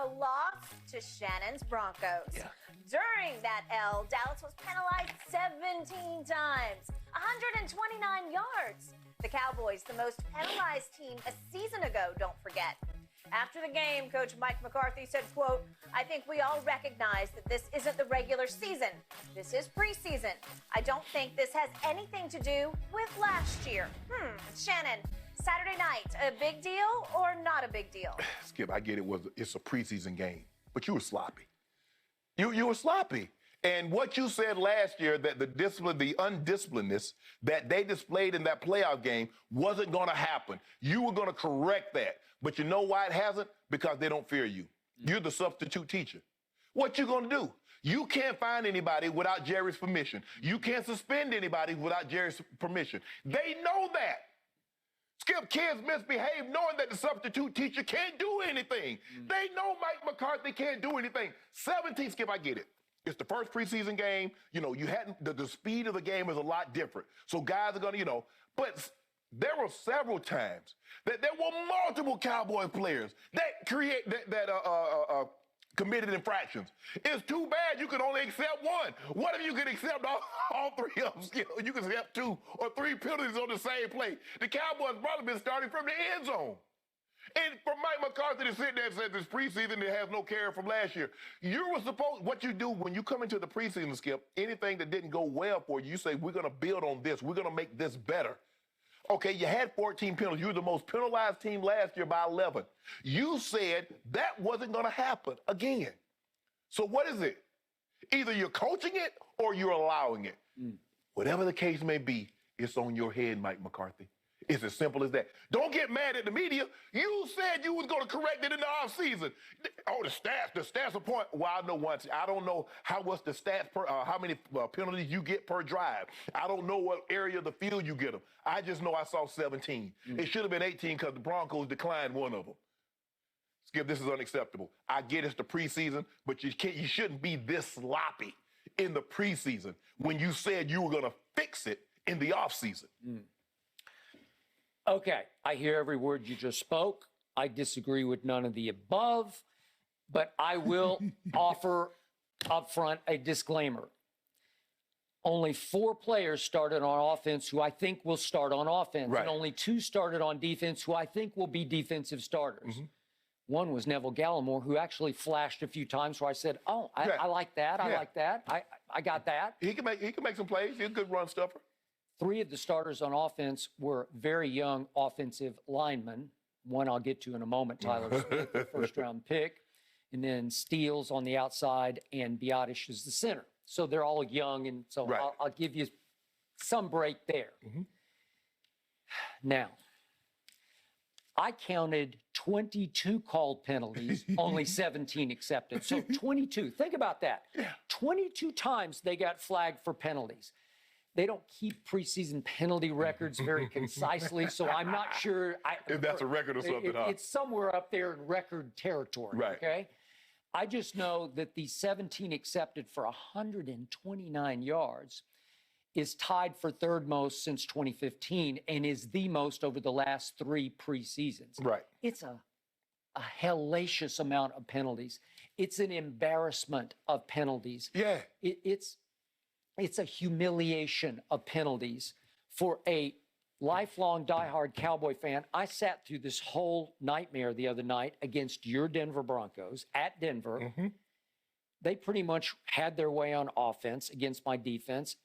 a loss to Shannon's Broncos. Yeah. During that L, Dallas was penalized 17 times, 129 yards. The Cowboys, the most penalized team a season ago, don't forget. After the game, Coach Mike McCarthy said, quote, "I think we all recognize that this isn't the regular season. This is preseason. I don't think this has anything to do with last year." Shannon, Saturday night, a big deal or not a big deal? Skip, I get it's a preseason game, but you were sloppy. You were sloppy. And what you said last year, that the discipline, the undisciplinedness that they displayed in that playoff game wasn't going to happen. You were going to correct that. But you know why it hasn't? Because they don't fear you. You're the substitute teacher. What you going to do? You can't find anybody without Jerry's permission. You can't suspend anybody without Jerry's permission. They know that. Skip, kids misbehave knowing that the substitute teacher can't do anything. They know Mike McCarthy can't do anything. 17, Skip, I get it. It's the first preseason game. You know, you hadn't, the speed of the game is a lot different. So guys are going to, but there were several times that there were multiple Cowboys players that committed infractions. It's too bad you can only accept one. What if you could accept all three of them? You can accept 2 or 3 penalties on the same play. The Cowboys probably been starting from the end zone. And for Mike McCarthy to sit there and say this preseason that has no carry from last year, you were supposed, what you do when you come into the preseason, Skip, anything that didn't go well for you, you say, we're going to build on this. We're going to make this better. Okay, you had 14 penalties. You were the most penalized team last year by 11. You said that wasn't going to happen again. So what is it? Either you're coaching it or you're allowing it. Whatever the case may be, it's on your head, Mike McCarthy. It's as simple as that. Don't get mad at the media. You said you was going to correct it in the offseason. Oh, the stats are point. Well, I know once. I don't know what's the stats per, how many penalties you get per drive. I don't know what area of the field you get them. I just know I saw 17. It should have been 18 because the Broncos declined one of them. Skip, this is unacceptable. I get it's the preseason, but you shouldn't be this sloppy in the preseason when you said you were going to fix it in the offseason. Okay, I hear every word you just spoke. I disagree with none of the above, but I will offer up front a disclaimer. Only 4 players started on offense who I think will start on offense, and only 2 started on defense who I think will be defensive starters. One was Neville Gallimore, who actually flashed a few times where I said, oh, I like that, I like that, I got that. He can make some plays. He's a good run stuffer. 3 of the starters on offense were very young offensive linemen. One I'll get to in a moment, Tyler Smith, the first-round pick. And then Steele's on the outside, and Biotish is the center. So they're all young, and so I'll give you some break there. Now, I counted 22 called penalties, only 17 accepted. So 22. Think about that. 22 times they got flagged for penalties. They don't keep preseason penalty records very concisely, so I'm not sure. If that's a record or something, It's somewhere up there in record territory, okay? I just know that the 17 accepted for 129 yards is tied for 3rd most since 2015 and is the most over the last 3 preseasons. It's a hellacious amount of penalties. It's an embarrassment of penalties. It's a humiliation of penalties for a lifelong diehard Cowboy fan. I sat through this whole nightmare the other night against your Denver Broncos at Denver. They pretty much had their way on offense against my defense.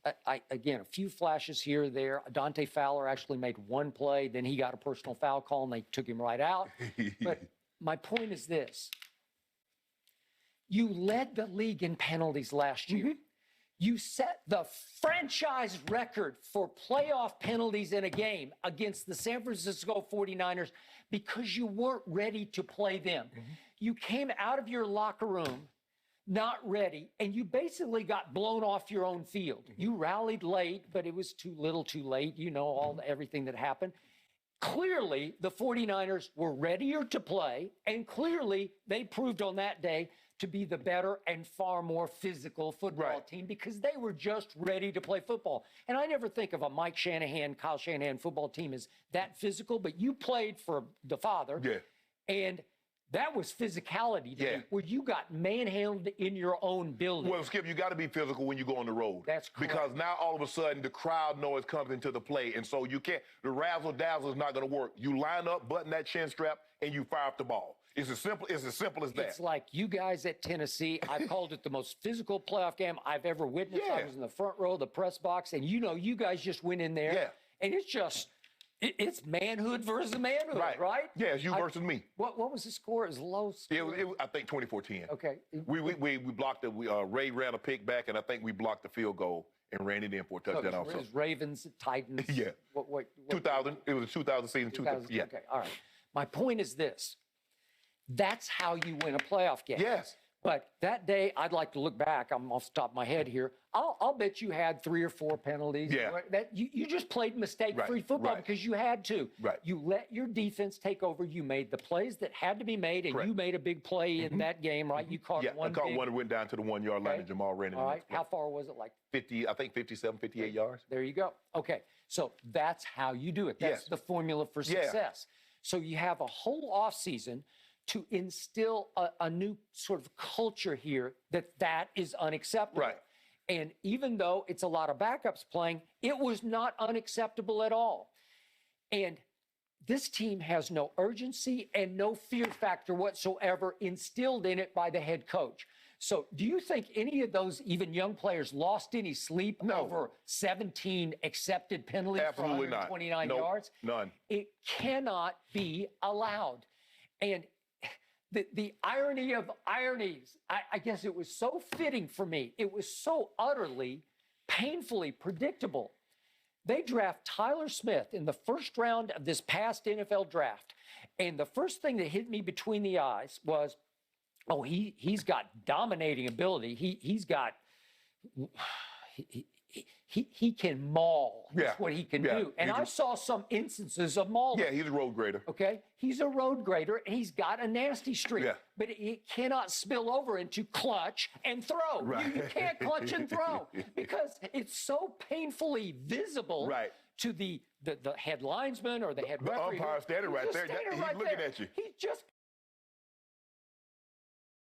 Again, a few flashes here or there. Dante Fowler actually made 1 play. Then he got a personal foul call, and they took him right out. But my point is this. You led the league in penalties last year. You set the franchise record for playoff penalties in a game against the San Francisco 49ers because you weren't ready to play them. You came out of your locker room not ready, and you basically got blown off your own field. You rallied late, but it was too little too late. You know, everything that happened. Clearly, the 49ers were readier to play, and clearly they proved on that day to be the better and far more physical football team because they were just ready to play football. And I never think of a Mike Shanahan, Kyle Shanahan football team as that physical, but you played for the father. And That was physicality to me, where you got manhandled in your own building. Well, Skip, you got to be physical when you go on the road. That's correct. Because now all of a sudden the crowd noise comes into the play, and so you can't. The razzle dazzle is not going to work. You line up, button that chin strap, and you fire up the ball. It's as simple as that. It's like you guys at Tennessee. I called it the most physical playoff game I've ever witnessed. I was in the front row of the press box, and you guys just went in there, and it's just. It's manhood versus manhood, right? Yeah, it's you versus me. What was the score? It was low score. It was, I think 24-10. Okay. We blocked it. Ray ran a pick back, and I think we blocked the field goal and ran it in for a touchdown also. It was Ravens, Titans. Yeah. What 2000. It was a 2000 season. 2000. Yeah. Okay, all right. My point is this. That's how you win a playoff game. Yes. But that day, I'd like to look back. I'm off the top of my head here. I'll bet you had 3 or 4 penalties. Yeah. That you just played mistake-free football because you had to. Right. You let your defense take over. You made the plays that had to be made, and you made a big play in that game, right? You caught one. I caught one that went down to the 1-yard line, and Jamal ran it. All right. How far was it? Like 50, I think 57, 58 yards. There you go. Okay. So that's how you do it. That's the formula for success. So you have a whole offseason to instill a new sort of culture here that is unacceptable. Right. And even though it's a lot of backups playing, it was not unacceptable at all. And this team has no urgency and no fear factor whatsoever instilled in it by the head coach. So do you think any of those even young players lost any sleep over 17 accepted penalties for 129 yards? None. It cannot be allowed. And the irony of ironies, I guess it was so fitting for me. It was so utterly, painfully predictable. They draft Tyler Smith in the first round of this past NFL draft. And the first thing that hit me between the eyes was, he's got dominating ability. He's got... He can maul. That's what he can do. And I saw some instances of mauling. Yeah, he's a road grader. Okay? He's a road grader, and he's got a nasty streak. Yeah. But it cannot spill over into clutch and throw. Right. You can't clutch and throw because it's so painfully visible to the head linesman or the head referee. The umpire standing right there. He's looking at you. He's just